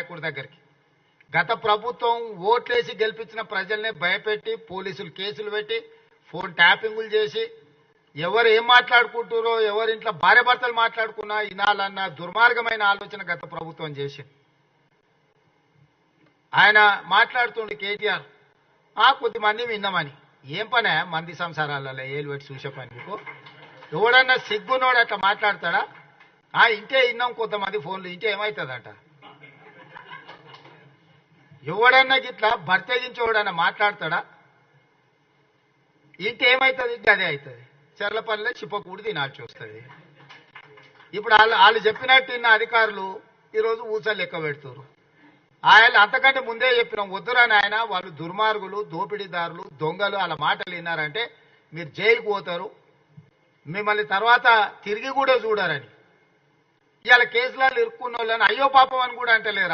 నాయకుడి దగ్గరికి. గత ప్రభుత్వం ఓట్లేసి గెలిపించిన ప్రజల్ని భయపెట్టి పోలీసులు కేసులు పెట్టి ఫోన్ ట్యాపింగులు చేసి ఎవరు ఏం మాట్లాడుకుంటారో ఎవరింట్లో భార్య భర్తలు మాట్లాడుకున్నా వినాలన్న దుర్మార్గమైన ఆలోచన గత ప్రభుత్వం చేసింది. ఆయన మాట్లాడుతుండే కేటీఆర్ కొద్దిమంది విన్నామని. ఏం పనే మంది సంసారాలలో ఏలు పెట్టి చూసే పని మీకు? ఎవడన్నా సిగ్గునోడు అట్లా మాట్లాడతాడా? ఇంటే విన్నాం కొంతమంది ఫోన్లు, ఇంటే ఏమవుతుందట? ఎవడన్నా గిట్లా భర్తగించి ఎవడన్నా మాట్లాడతాడా? ఇంటే ఏమవుతుంది? అదే అవుతుంది. చెర్లపల్లిలో చిప్పకూడి తినాల్సి వస్తుంది. ఇప్పుడు వాళ్ళు చెప్పినట్టు ఇన్న అధికారులు ఈరోజు ఊసలు లెక్క పెడుతున్నారు. ఆయన అంతకంటే ముందే చెప్పినాం, వద్దురాని ఆయన వాళ్ళు దుర్మార్గులు, దోపిడీదారులు, దొంగలు, వాళ్ళ మాటలు విన్నారంటే మీరు జైలుకు పోతారు, మిమ్మల్ని తర్వాత తిరిగి కూడా చూడరని. ఇవాళ కేసులలో ఇరుక్కున్న వాళ్ళని అయ్యో పాపం అని కూడా అంటలేరు.